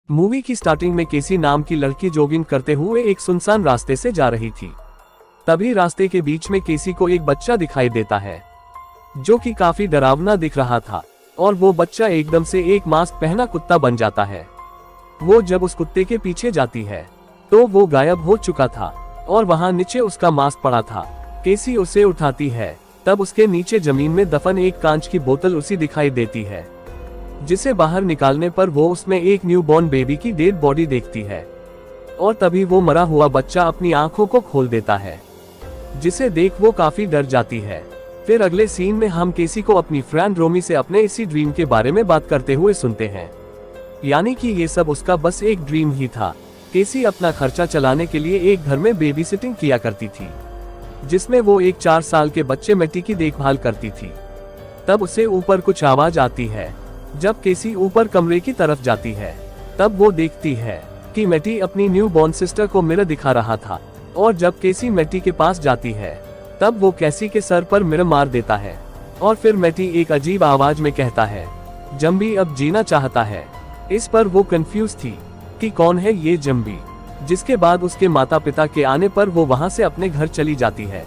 Movie की starting में केसी नाम की लड़की जॉगिंग करते हुए एक सुनसान रास्ते से जा रही थी। तभी रास्ते के बीच में केसी को एक बच्चा दिखाई देता है जो कि काफी डरावना दिख रहा था, और वो बच्चा एकदम से एक मास्क पहना कुत्ता बन जाता है। वो जब उस कुत्ते के पीछे जाती है तो वो गायब हो चुका था और वहां नीचे उसका मास्क पड़ा था। केसी उसे उठाती है, तब उसके नीचे जमीन में दफन एक कांच की बोतल उसी दिखाई देती है, जिसे बाहर निकालने पर वो उसमें एक न्यूबॉर्न बेबी की डेड बॉडी देखती है। और तभी वो मरा हुआ बच्चा अपनी आंखों को खोल देता है, जिसे देख वो काफी डर जाती है। फिर अगले सीन में हम केसी को अपनी फ्रेंड रोमी से अपने इसी ड्रीम के बारे में बात करते हुए सुनते हैं, यानी कि ये सब उसका बस एक ड्रीम ही था। केसी अपना खर्चा चलाने के लिए एक घर में बेबी सिटिंग किया करती थी, जिसमें वो एक 4 साल के बच्चे मैटी की देखभाल करती थी। तब उसे ऊपर कुछ आवाज आती है। जब केसी ऊपर कमरे की तरफ जाती है तब वो देखती है कि मैटी अपनी न्यू बॉर्न सिस्टर को मिरर दिखा रहा था, और जब केसी मैटी के पास जाती है तब वो केसी के सर पर मिरर मार देता है। और फिर मैटी एक अजीब आवाज में कहता है, जम्बी अब जीना चाहता है। इस पर वो कंफ्यूज थी कि कौन है ये जम्बी। जिसके बाद उसके माता पिता के आने पर वो वहां से अपने घर चली जाती है।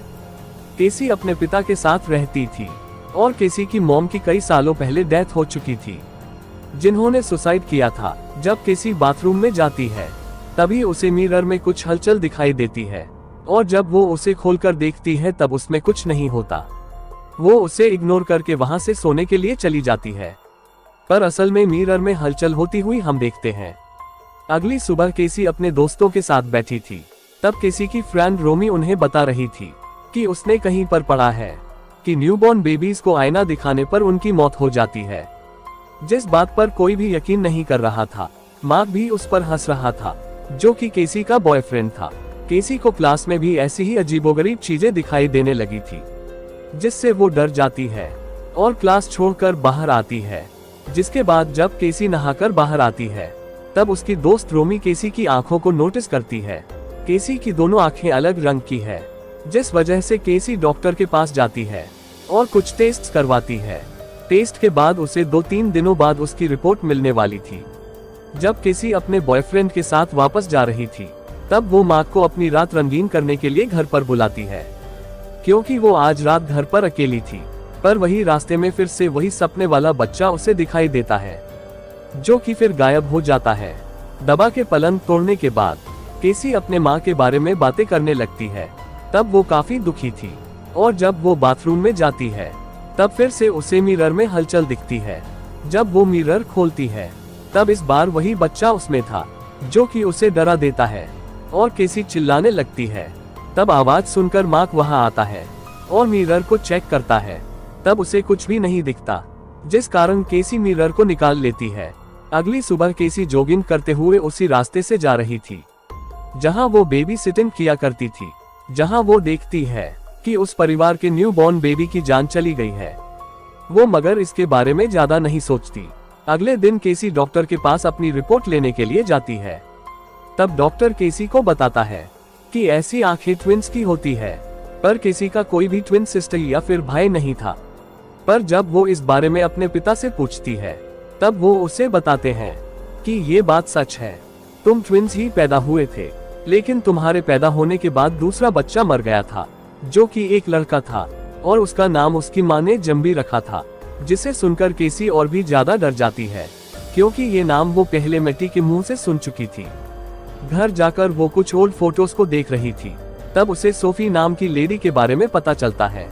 केसी अपने पिता के साथ रहती थी और केसी की मॉम की कई सालों पहले डेथ हो चुकी थी, जिन्होंने सुसाइड किया था। जब केसी बाथरूम में जाती है तभी उसे मिरर में कुछ हलचल दिखाई देती है, और जब वो उसे खोलकर देखती है तब उसमें कुछ नहीं होता। वो उसे इग्नोर करके वहां से सोने के लिए चली जाती है, पर असल में मिरर में हलचल होती हुई हम देखते हैं। अगली सुबह केसी अपने दोस्तों के साथ बैठी थी। तब केसी की फ्रेंड रोमी उन्हें बता रही थी कि उसने कहीं पर पढ़ा है कि न्यूबॉर्न बेबीज को आईना दिखाने पर उनकी मौत हो जाती है, जिस बात पर कोई भी यकीन नहीं कर रहा था। मार्क भी उस पर हंस रहा था, जो कि केसी का बॉयफ्रेंड था। केसी को क्लास में भी ऐसी ही अजीबोगरीब चीजें दिखाई देने लगी थी, जिससे वो डर जाती है और क्लास छोड़कर बाहर आती है। जिसके बाद जब केसी नहाकर बाहर आती है तब उसकी दोस्त रोमी केसी की आंखों को नोटिस करती है। केसी की दोनों आंखें अलग रंग की है, जिस वजह से केसी डॉक्टर के पास जाती है और कुछ टेस्ट करवाती है। टेस्ट के बाद उसे 2-3 दिनों बाद उसकी रिपोर्ट मिलने वाली थी। जब केसी अपने बॉयफ्रेंड के साथ वापस जा रही थी तब वो मार्क को अपनी रात रंगीन करने के लिए घर पर बुलाती है, क्योंकि वो आज रात घर पर अकेली थी। पर वही रास्ते में फिर से वही सपने वाला बच्चा उसे दिखाई देता है, जो कि फिर गायब हो जाता है। दबा के पलंग तोड़ने के बाद केसी अपने माँ के बारे में बातें करने लगती है। तब वो काफी दुखी थी, और जब वो बाथरूम में जाती है तब फिर से उसे मिरर में हलचल दिखती है। जब वो मिरर खोलती है तब इस बार वही बच्चा उसमें था, जो कि उसे डरा देता है, और केसी चिल्लाने लगती है। तब आवाज सुनकर मार्क वहां आता है और मिरर को चेक करता है। तब उसे कुछ भी नहीं दिखता, जिस कारण केसी मिरर को निकाल लेती है। अगली सुबह केसी जॉगिंग करते हुए उसी रास्ते से जा रही थी जहां वो बेबी सिटिंग किया करती थी, जहां वो देखती है कि उस परिवार के न्यूबॉर्न बेबी की जान चली गई है। वो मगर इसके बारे में ज्यादा नहीं सोचती। अगले दिन केसी डॉक्टर के पास अपनी रिपोर्ट लेने के लिए जाती है। तब डॉक्टर केसी को बताता है कि ऐसी आंखें ट्विंस की होती है, पर केसी का कोई भी ट्विन सिस्टर या फिर भाई नहीं था। पर जब वो इस बारे में अपने पिता से पूछती है तब वो उसे बताते हैं कि ये बात सच है, तुम ट्विंस ही पैदा हुए थे, लेकिन तुम्हारे पैदा होने के बाद दूसरा बच्चा मर गया था, जो कि एक लड़का था, और उसका नाम उसकी माँ ने जम्बी रखा था। जिसे सुनकर केसी और भी ज्यादा डर जाती है, क्योंकि ये नाम वो पहले मैटी के मुंह से सुन चुकी थी। घर जाकर वो कुछ ओल्ड फोटोज को देख रही थी। तब उसे सोफी नाम की लेडी के बारे में पता चलता है,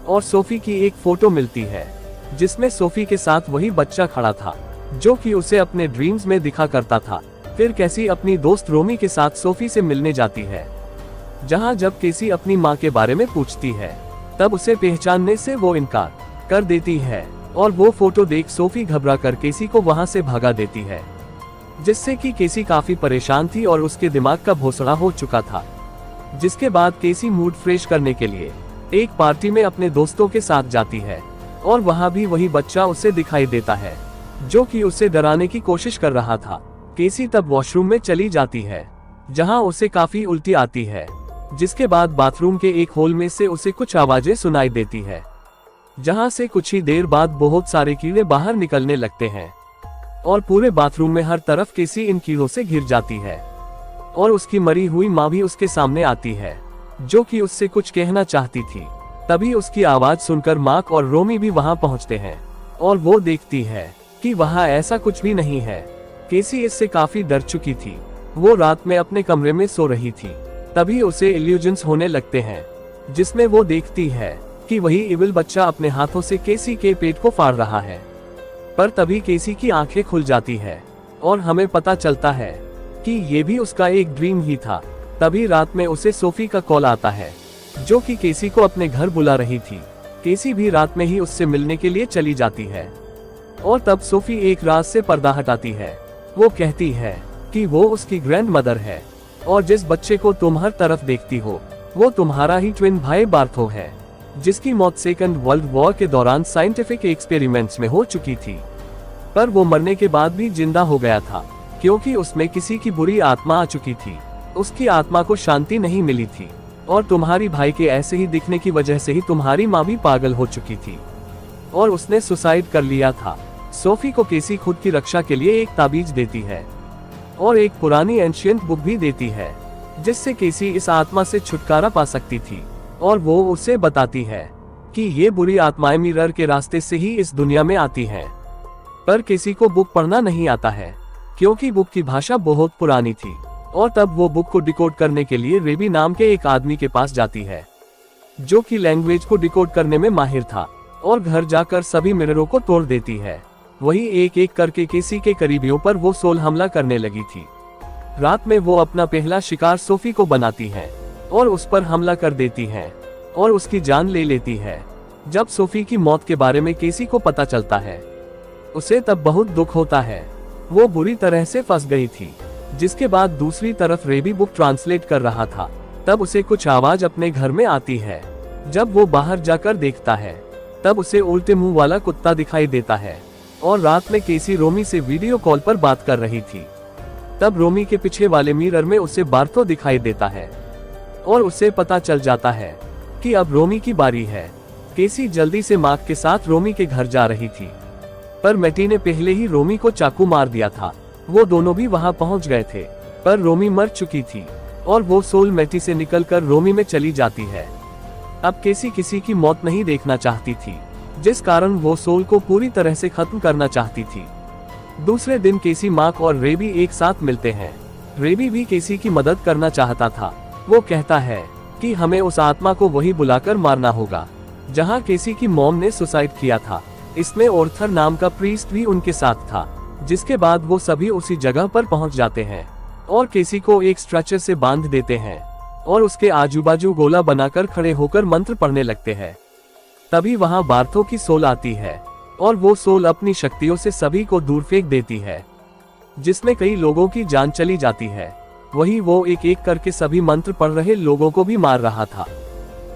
और सोफी की एक फोटो मिलती है जिसमें सोफी के साथ वही बच्चा खड़ा था, जो कि उसे अपने ड्रीम्स में दिखा करता था। फिर केसी अपनी दोस्त रोमी के साथ सोफी से मिलने जाती है, जहां जब केसी अपनी माँ के बारे में पूछती है तब उसे पहचानने से वो इनकार कर देती है, और वो फोटो देख सोफी घबरा कर केसी को वहां से भगा देती है, जिससे कि केसी काफी परेशान थी और उसके दिमाग का भोसड़ा हो चुका था। जिसके बाद केसी मूड फ्रेश करने के लिए एक पार्टी में अपने दोस्तों के साथ जाती है, और वहां भी वही बच्चा उसे दिखाई देता है, जो कि उसे डराने की कोशिश कर रहा था। केसी तब वॉशरूम में चली जाती है, जहां उसे काफी उल्टी आती है। जिसके बाद बाथरूम के एक होल में से उसे कुछ आवाजें सुनाई देती है, जहां से कुछ ही देर बाद बहुत सारे कीड़े बाहर निकलने लगते हैं। और पूरे बाथरूम में हर तरफ केसी इन कीड़ों से घिर जाती है और उसकी मरी हुई माँ भी उसके सामने आती है, जो कि उससे कुछ कहना चाहती थी। तभी उसकी आवाज सुनकर मार्क और रोमी भी वहां पहुंचते हैं और वो देखती है कि वहां ऐसा कुछ भी नहीं है। केसी इससे काफी डर चुकी थी। वो रात में अपने कमरे में सो रही थी। तभी उसे इल्यूजन्स होने लगते हैं, जिसमें वो देखती है कि वही इविल बच्चा अपने हाथों से केसी के पेट को फाड़ रहा है। पर तभी केसी की आंखें खुल जाती है और हमें पता चलता है कि ये भी उसका एक ड्रीम ही था। तभी रात में उसे सोफी का कॉल आता है, जो कि केसी को अपने घर बुला रही थी। केसी भी रात में ही उससे मिलने के लिए चली जाती है और तब सोफी एक राज से पर्दा हटाती है। वो कहती है कि वो उसकी ग्रैंड मदर है और जिस बच्चे को तुम हर तरफ देखती हो वो तुम्हारा ही ट्विन भाई बार्थो है, जिसकी मौत सेकंड वर्ल्ड वॉर के दौरान साइंटिफिक एक्सपेरिमेंट्स में हो चुकी थी। पर वो मरने के बाद भी जिंदा हो गया था, क्योंकि उसमें किसी की बुरी आत्मा आ चुकी थी। उसकी आत्मा को शांति नहीं मिली थी और तुम्हारी भाई के ऐसे ही दिखने की वजह से ही तुम्हारी माँ भी पागल हो चुकी थी और उसने सुसाइड कर लिया था। सोफी को केसी खुद की रक्षा के लिए एक ताबीज देती है और एक पुरानी एंशिएंट बुक भी देती है, जिससे केसी इस आत्मा से छुटकारा पा सकती थी। और वो उसे बताती है कि ये बुरी आत्माएं मिरर के रास्ते से ही इस दुनिया में आती हैं। पर केसी को बुक पढ़ना नहीं आता है, क्योंकि बुक की भाषा बहुत पुरानी थी। और तब वो बुक को डिकोड करने के लिए रेबी नाम के एक आदमी के पास जाती है, जो कि लैंग्वेज को डिकोड करने में माहिर था, और घर जाकर सभी मिररों को तोड़ देती है। वही एक एक करके केसी के करीबियों पर वो सोल हमला करने लगी थी। रात में वो अपना पहला शिकार सोफी को बनाती है और उस पर हमला कर देती है और उसकी जान ले लेती है। जब सोफी की मौत के बारे में केसी को पता चलता है, उसे तब बहुत दुख होता है। वो बुरी तरह से फंस गई थी। जिसके बाद दूसरी तरफ रेबी बुक ट्रांसलेट कर रहा था। तब उसे कुछ आवाज अपने घर में आती है। जब वो बाहर जाकर देखता है, तब उसे उल्टे मुंह वाला कुत्ता दिखाई देता है और रात में केसी रोमी से वीडियो कॉल पर बात कर रही थी। तब रोमी के पीछे वाले मिरर में उसे बार्थो दिखाई देता है और उसे पता चल जाता है कि अब रोमी की बारी है। केसी जल्दी से मार्क के साथ रोमी के घर जा रही थी, पर मैटी ने पहले ही रोमी को चाकू मार दिया था। वो दोनों भी वहां पहुंच गए थे, पर रोमी मर चुकी थी और वो सोल मैटी से निकलकर रोमी में चली जाती है। अब केसी किसी की मौत नहीं देखना चाहती थी, जिस कारण वो सोल को पूरी तरह से खत्म करना चाहती थी। दूसरे दिन केसी, मार्क और रेबी एक साथ मिलते हैं। रेबी भी केसी की मदद करना चाहता था। वो कहता है कि हमें उस आत्मा को वही बुलाकर मारना होगा जहां केसी की मॉम ने सुसाइड किया था। इसमें ऑर्थर नाम का प्रीस्ट भी उनके साथ था। जिसके बाद वो सभी उसी जगह पर पहुंच जाते हैं और केसी को एक स्ट्रेचर से बांध देते हैं और उसके आजू बाजू गोला बनाकर खड़े होकर मंत्र पढ़ने लगते हैं। तभी वहां बार्थो की सोल आती है और वो सोल अपनी शक्तियों से सभी को दूर फेंक देती है, जिसमें कई लोगों की जान चली जाती है। वही वो एक एक करके सभी मंत्र पढ़ रहे लोगों को भी मार रहा था,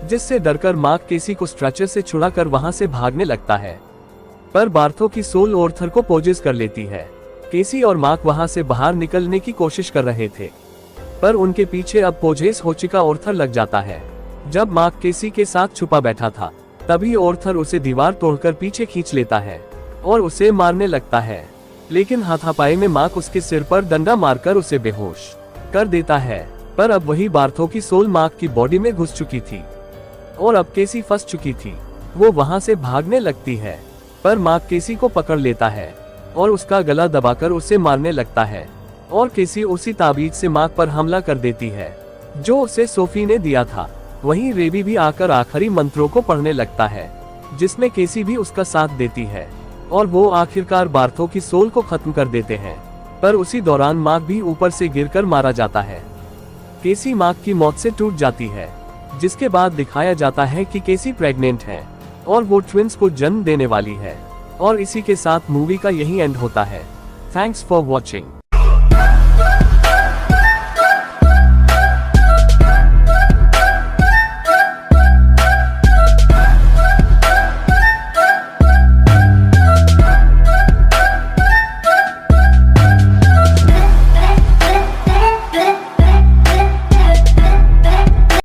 जिससे डरकर मार्क केसी को स्ट्रेचर से छुड़ाकर वहां से भागने लगता है। पर बार्थो की सोल ऑर्थर को पोजेस कर लेती है। केसी और मार्क वहां से बाहर निकलने की कोशिश कर रहे थे, पर उनके पीछे अब पोजेस हो चुका ऑर्थर लग जाता है। जब मार्क केसी के साथ छुपा बैठा था, तभी ऑर्थर उसे दीवार तोड़कर पीछे खींच लेता है और उसे मारने लगता है। लेकिन हाथापाई में मार्क उसके सिर पर डंडा मारकर उसे बेहोश कर देता है। पर अब वही बार्थो की सोल मार्क की बॉडी में घुस चुकी थी और अब केसी फंस चुकी थी। वो वहां से भागने लगती है, पर मार्क केसी को पकड़ लेता है और उसका गला दबाकर उसे मारने लगता है और केसी उसी ताबीज से मार्क पर हमला कर देती है, जो उसे सोफी ने दिया था। वहीं रेबी भी आकर आखिरी मंत्रों को पढ़ने लगता है, जिसमें केसी भी उसका साथ देती है और वो आखिरकार बार्थो की सोल को खत्म कर देते हैं। पर उसी दौरान मार्क भी ऊपर से गिरकर मारा जाता है। केसी मार्क की मौत से टूट जाती है, जिसके बाद दिखाया जाता है कि केसी प्रेग्नेंट है और वो ट्विंस को जन्म देने वाली है। और इसी के साथ मूवी का यही एंड होता है। Thanks for watching.